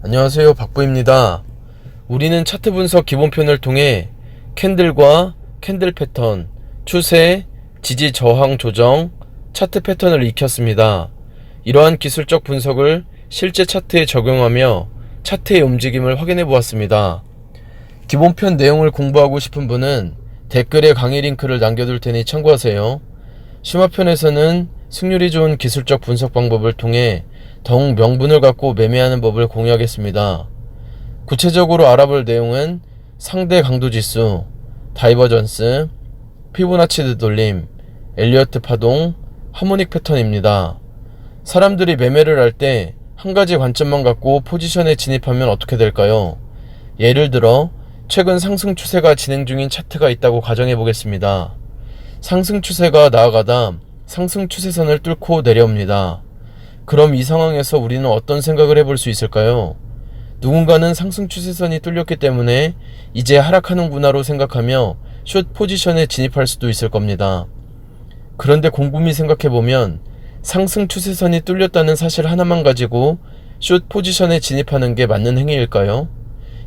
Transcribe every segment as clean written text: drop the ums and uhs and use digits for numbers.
안녕하세요, 박부입니다. 우리는 차트 분석 기본편을 통해 캔들과 캔들 패턴, 추세, 지지 저항 조정, 차트 패턴을 익혔습니다. 이러한 기술적 분석을 실제 차트에 적용하며 차트의 움직임을 확인해 보았습니다. 기본편 내용을 공부하고 싶은 분은 댓글에 강의 링크를 남겨둘 테니 참고하세요. 심화편에서는 승률이 좋은 기술적 분석 방법을 통해 더욱 명분을 갖고 매매하는 법을 공유하겠습니다. 구체적으로 알아볼 내용은 상대 강도지수, 다이버전스, 피보나치 되돌림, 엘리어트 파동, 하모닉 패턴입니다. 사람들이 매매를 할 때 한 가지 관점만 갖고 포지션에 진입하면 어떻게 될까요? 예를 들어 최근 상승 추세가 진행 중인 차트가 있다고 가정해 보겠습니다. 상승 추세가 나아가다 상승 추세선을 뚫고 내려옵니다. 그럼 이 상황에서 우리는 어떤 생각을 해볼 수 있을까요? 누군가는 상승 추세선이 뚫렸기 때문에 이제 하락하는구나로 생각하며 숏 포지션에 진입할 수도 있을 겁니다. 그런데 곰곰이 생각해보면 상승 추세선이 뚫렸다는 사실 하나만 가지고 숏 포지션에 진입하는 게 맞는 행위일까요?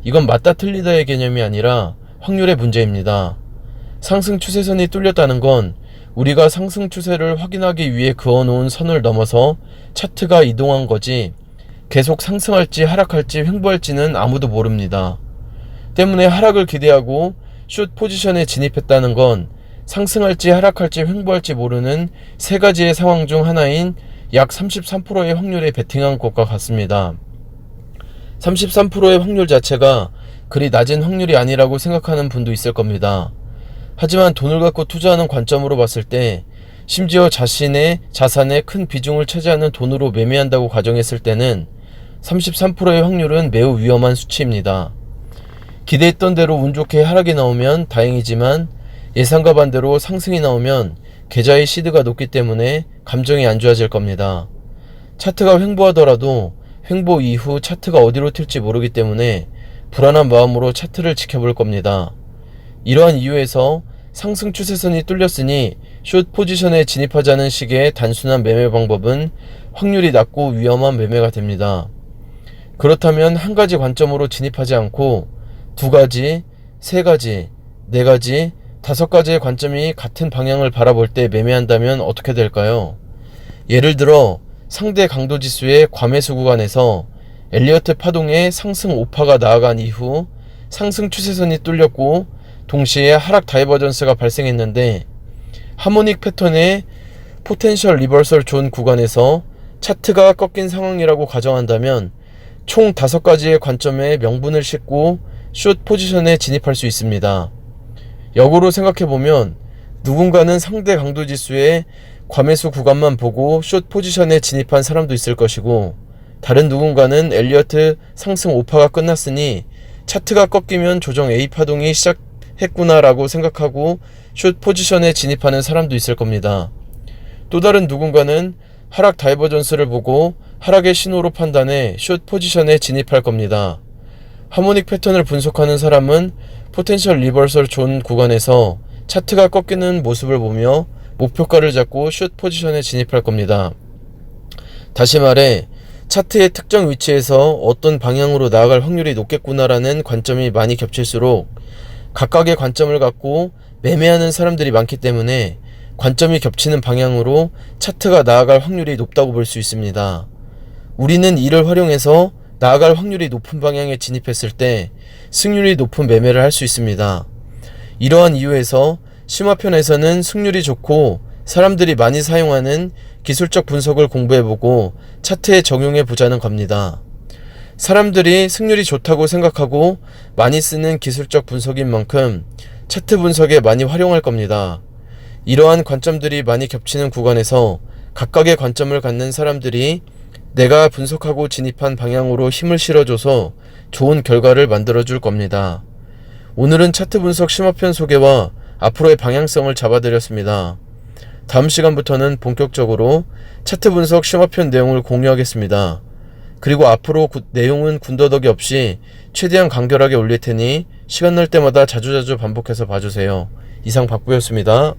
이건 맞다 틀리다의 개념이 아니라 확률의 문제입니다. 상승 추세선이 뚫렸다는 건 우리가 상승 추세를 확인하기 위해 그어놓은 선을 넘어서 차트가 이동한 거지, 계속 상승할지 하락할지 횡보할지는 아무도 모릅니다. 때문에 하락을 기대하고 숏 포지션에 진입했다는 건 상승할지 하락할지 횡보할지 모르는 세 가지의 상황 중 하나인 약 33%의 확률에 베팅한 것과 같습니다. 33%의 확률 자체가 그리 낮은 확률이 아니라고 생각하는 분도 있을 겁니다. 하지만 돈을 갖고 투자하는 관점으로 봤을 때, 심지어 자신의 자산의 큰 비중을 차지하는 돈으로 매매한다고 가정했을 때는 33%의 확률은 매우 위험한 수치입니다. 기대했던 대로 운 좋게 하락이 나오면 다행이지만 예상과 반대로 상승이 나오면 계좌의 시드가 높기 때문에 감정이 안 좋아질 겁니다. 차트가 횡보하더라도 횡보 이후 차트가 어디로 튈지 모르기 때문에 불안한 마음으로 차트를 지켜볼 겁니다. 이러한 이유에서 상승 추세선이 뚫렸으니 숏 포지션에 진입하자는 식의 단순한 매매 방법은 확률이 낮고 위험한 매매가 됩니다. 그렇다면 한 가지 관점으로 진입하지 않고 두 가지, 세 가지, 네 가지, 다섯 가지의 관점이 같은 방향을 바라볼 때 매매한다면 어떻게 될까요? 예를 들어 상대 강도지수의 과매수 구간에서 엘리어트 파동의 상승 오파가 나아간 이후 상승 추세선이 뚫렸고 동시에 하락 다이버전스가 발생했는데 하모닉 패턴의 포텐셜 리버설 존 구간에서 차트가 꺾인 상황이라고 가정한다면 총 5가지의 관점에 명분을 싣고 숏 포지션에 진입할 수 있습니다. 역으로 생각해보면 누군가는 상대 강도지수의 과매수 구간만 보고 숏 포지션에 진입한 사람도 있을 것이고, 다른 누군가는 엘리어트 상승 오파가 끝났으니 차트가 꺾이면 조정 A 파동이 시작했구나라고 생각하고 숏 포지션에 진입하는 사람도 있을 겁니다. 또 다른 누군가는 하락 다이버전스를 보고 하락의 신호로 판단해 숏 포지션에 진입할 겁니다. 하모닉 패턴을 분석하는 사람은 포텐셜 리버설 존 구간에서 차트가 꺾이는 모습을 보며 목표가를 잡고 숏 포지션에 진입할 겁니다. 다시 말해 차트의 특정 위치에서 어떤 방향으로 나아갈 확률이 높겠구나라는 관점이 많이 겹칠수록 각각의 관점을 갖고 매매하는 사람들이 많기 때문에 관점이 겹치는 방향으로 차트가 나아갈 확률이 높다고 볼 수 있습니다. 우리는 이를 활용해서 나아갈 확률이 높은 방향에 진입했을 때 승률이 높은 매매를 할 수 있습니다. 이러한 이유에서 심화편에서는 승률이 좋고 사람들이 많이 사용하는 기술적 분석을 공부해보고 차트에 적용해보자는 겁니다. 사람들이 승률이 좋다고 생각하고 많이 쓰는 기술적 분석인 만큼 차트 분석에 많이 활용할 겁니다. 이러한 관점들이 많이 겹치는 구간에서 각각의 관점을 갖는 사람들이 내가 분석하고 진입한 방향으로 힘을 실어줘서 좋은 결과를 만들어줄 겁니다. 오늘은 차트 분석 심화편 소개와 앞으로의 방향성을 잡아드렸습니다. 다음 시간부터는 본격적으로 차트 분석 심화편 내용을 공유하겠습니다. 그리고 앞으로 내용은 군더더기 없이 최대한 간결하게 올릴 테니 시간 날 때마다 자주자주 반복해서 봐주세요. 이상 박부였습니다.